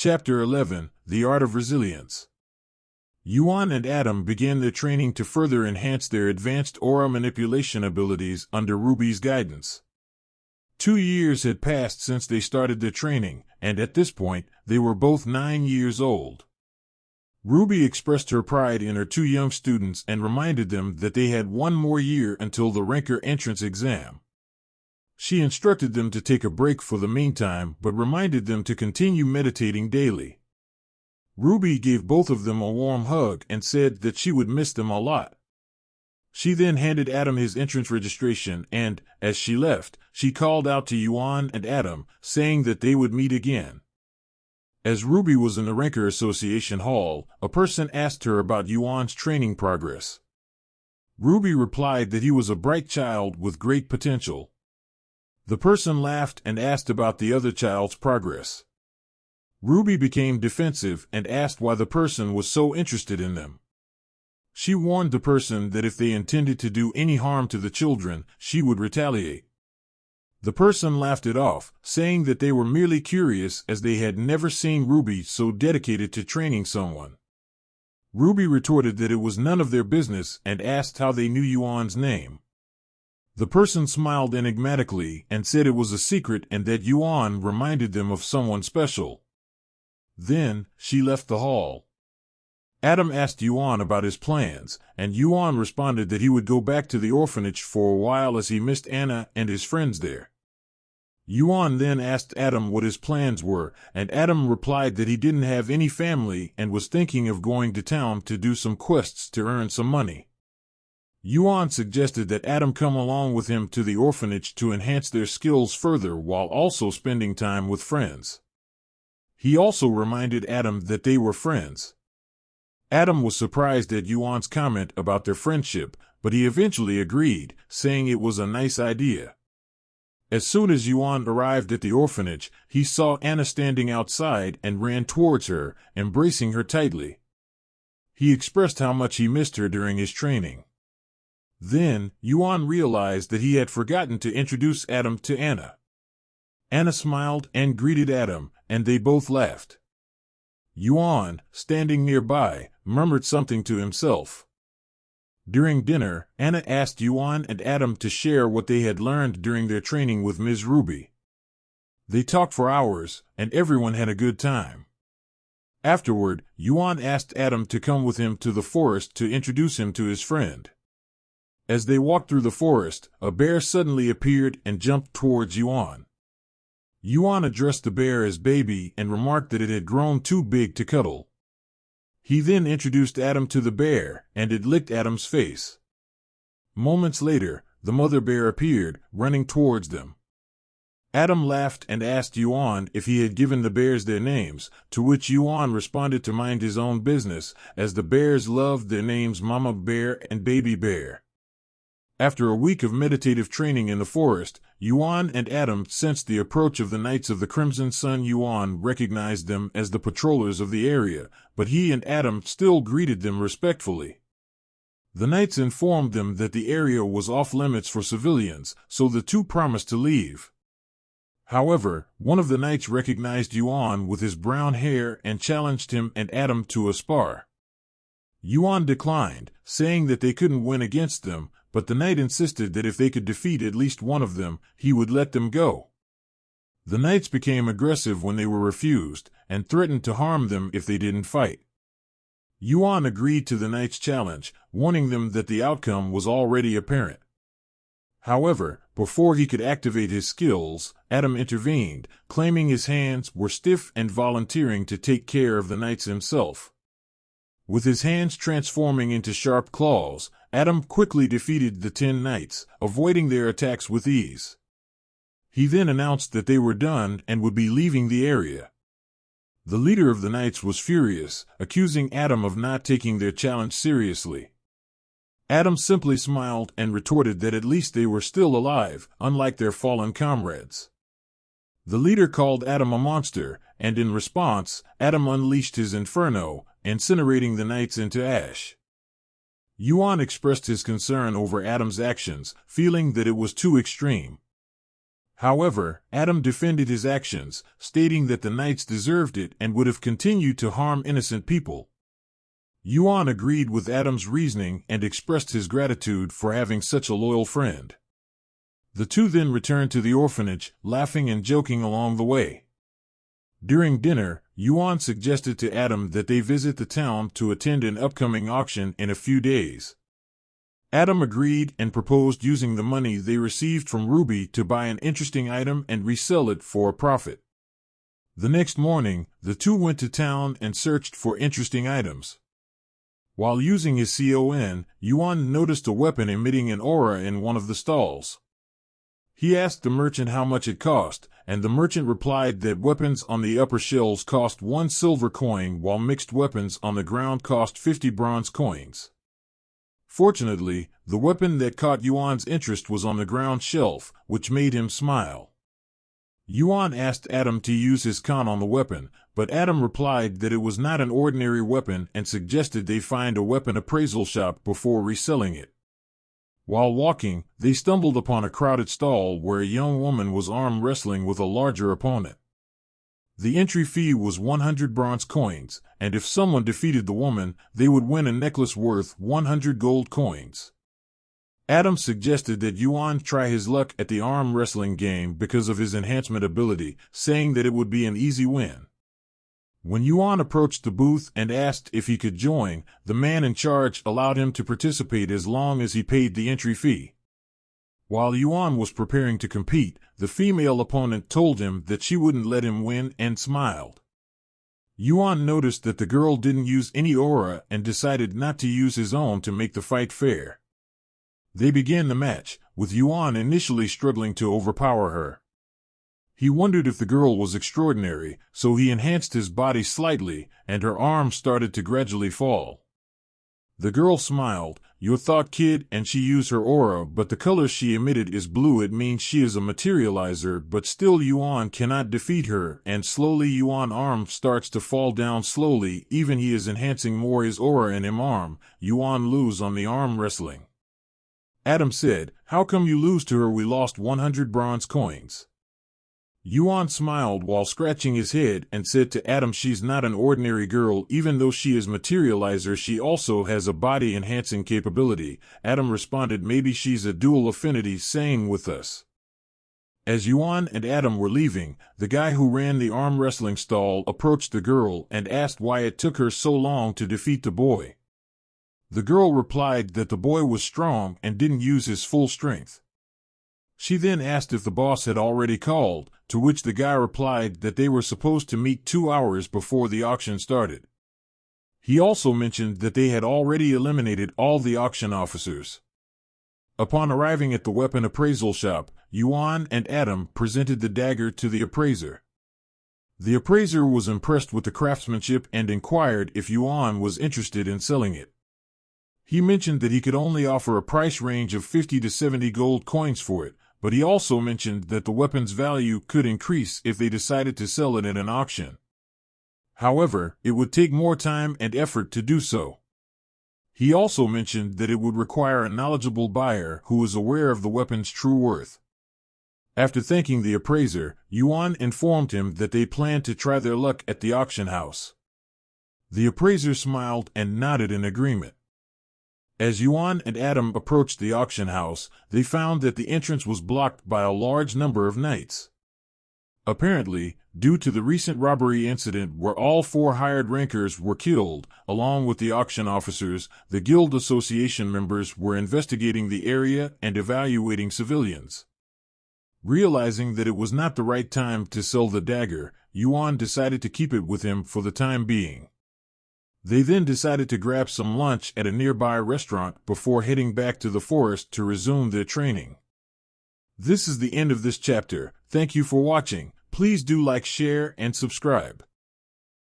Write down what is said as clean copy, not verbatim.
Chapter 11, The Art of Resilience. Yuan and Adam began their training to further enhance their advanced aura manipulation abilities under Ruby's guidance. 2 years had passed since they started their training, and at this point, they were both 9 years old. Ruby expressed her pride in her 2 young students and reminded them that they had 1 more year until the Ranker entrance exam. She instructed them to take a break for the meantime, but reminded them to continue meditating daily. Ruby gave both of them a warm hug and said that she would miss them a lot. She then handed Adam his entrance registration and, as she left, she called out to Yuan and Adam, saying that they would meet again. As Ruby was in the Ranker Association Hall, a person asked her about Yuan's training progress. Ruby replied that he was a bright child with great potential. The person laughed and asked about the other child's progress. Ruby became defensive and asked why the person was so interested in them. She warned the person that if they intended to do any harm to the children, she would retaliate. The person laughed it off, saying that they were merely curious as they had never seen Ruby so dedicated to training someone. Ruby retorted that it was none of their business and asked how they knew Yuan's name. The person smiled enigmatically and said it was a secret and that Yuan reminded them of someone special. Then, she left the hall. Adam asked Yuan about his plans, and Yuan responded that he would go back to the orphanage for a while as he missed Anna and his friends there. Yuan then asked Adam what his plans were, and Adam replied that he didn't have any family and was thinking of going to town to do some quests to earn some money. Yuan suggested that Adam come along with him to the orphanage to enhance their skills further while also spending time with friends. He also reminded Adam that they were friends. Adam was surprised at Yuan's comment about their friendship, but he eventually agreed, saying it was a nice idea. As soon as Yuan arrived at the orphanage, he saw Anna standing outside and ran towards her, embracing her tightly. He expressed how much he missed her during his training. Then, Yuan realized that he had forgotten to introduce Adam to Anna. Anna smiled and greeted Adam, and they both laughed. Yuan, standing nearby, murmured something to himself. During dinner, Anna asked Yuan and Adam to share what they had learned during their training with Ms. Ruby. They talked for hours, and everyone had a good time. Afterward, Yuan asked Adam to come with him to the forest to introduce him to his friend. As they walked through the forest, a bear suddenly appeared and jumped towards Yuan. Yuan addressed the bear as baby and remarked that it had grown too big to cuddle. He then introduced Adam to the bear, and it licked Adam's face. Moments later, the mother bear appeared, running towards them. Adam laughed and asked Yuan if he had given the bears their names, to which Yuan responded to mind his own business, as the bears loved their names Mama Bear and Baby Bear. After a week of meditative training in the forest, Yuan and Adam sensed the approach of the Knights of the Crimson Sun. Yuan recognized them as the patrollers of the area, but he and Adam still greeted them respectfully. The Knights informed them that the area was off-limits for civilians, so the two promised to leave. However, one of the Knights recognized Yuan with his brown hair and challenged him and Adam to a spar. Yuan declined, saying that they couldn't win against them, but the knight insisted that if they could defeat at least one of them, he would let them go. The knights became aggressive when they were refused, and threatened to harm them if they didn't fight. Yuan agreed to the knights' challenge, warning them that the outcome was already apparent. However, before he could activate his skills, Adam intervened, claiming his hands were stiff and volunteering to take care of the knights himself. With his hands transforming into sharp claws, Adam quickly defeated the 10 knights, avoiding their attacks with ease. He then announced that they were done and would be leaving the area. The leader of the knights was furious, accusing Adam of not taking their challenge seriously. Adam simply smiled and retorted that at least they were still alive, unlike their fallen comrades. The leader called Adam a monster, and in response, Adam unleashed his inferno, incinerating the knights into ash. Yuan expressed his concern over Adam's actions, feeling that it was too extreme. However, Adam defended his actions, stating that the knights deserved it and would have continued to harm innocent people. Yuan agreed with Adam's reasoning and expressed his gratitude for having such a loyal friend. The two then returned to the orphanage, laughing and joking along the way. During dinner, Yuan suggested to Adam that they visit the town to attend an upcoming auction in a few days. Adam agreed and proposed using the money they received from Ruby to buy an interesting item and resell it for a profit. The next morning, the two went to town and searched for interesting items. While using his CON, Yuan noticed a weapon emitting an aura in one of the stalls. He asked the merchant how much it cost, and the merchant replied that weapons on the upper shelves cost 1 silver coin while mixed weapons on the ground cost 50 bronze coins. Fortunately, the weapon that caught Yuan's interest was on the ground shelf, which made him smile. Yuan asked Adam to use his con on the weapon, but Adam replied that it was not an ordinary weapon and suggested they find a weapon appraisal shop before reselling it. While walking, they stumbled upon a crowded stall where a young woman was arm wrestling with a larger opponent. The entry fee was 100 bronze coins, and if someone defeated the woman, they would win a necklace worth 100 gold coins. Adam suggested that Yuan try his luck at the arm wrestling game because of his enhancement ability, saying that it would be an easy win. When Yuan approached the booth and asked if he could join, the man in charge allowed him to participate as long as he paid the entry fee. While Yuan was preparing to compete, the female opponent told him that she wouldn't let him win and smiled. Yuan noticed that the girl didn't use any aura and decided not to use his own to make the fight fair. They began the match, with Yuan initially struggling to overpower her. He wondered if the girl was extraordinary, so he enhanced his body slightly, and her arms started to gradually fall. The girl smiled, "You thought, kid," and she used her aura, but the color she emitted is blue. It means she is a materializer, but still Yuan cannot defeat her, and slowly Yuan's arm starts to fall down slowly. Even he is enhancing more his aura and him arm. Yuan lose on the arm wrestling. Adam said, "How come you lose to her? We lost 100 bronze coins." Yuan smiled while scratching his head and said to Adam, "She's not an ordinary girl. Even though she is materializer, she also has a body enhancing capability." Adam responded, "Maybe she's a dual affinity, saying with us." As Yuan and Adam were leaving, the guy who ran the arm wrestling stall approached the girl and asked why it took her so long to defeat the boy. The girl replied that the boy was strong and didn't use his full strength. She then asked if the boss had already called, to which the guy replied that they were supposed to meet 2 hours before the auction started. He also mentioned that they had already eliminated all the auction officers. Upon arriving at the weapon appraisal shop, Yuan and Adam presented the dagger to the appraiser. The appraiser was impressed with the craftsmanship and inquired if Yuan was interested in selling it. He mentioned that he could only offer a price range of 50 to 70 gold coins for it, but he also mentioned that the weapon's value could increase if they decided to sell it at an auction. However, it would take more time and effort to do so. He also mentioned that it would require a knowledgeable buyer who was aware of the weapon's true worth. After thanking the appraiser, Yuan informed him that they planned to try their luck at the auction house. The appraiser smiled and nodded in agreement. As Yuan and Adam approached the auction house, they found that the entrance was blocked by a large number of knights. Apparently, due to the recent robbery incident where all 4 hired rankers were killed, along with the auction officers, the guild association members were investigating the area and evaluating civilians. Realizing that it was not the right time to sell the dagger, Yuan decided to keep it with him for the time being. They then decided to grab some lunch at a nearby restaurant before heading back to the forest to resume their training. This is the end of this chapter. Thank you for watching. Please do like, share, and subscribe.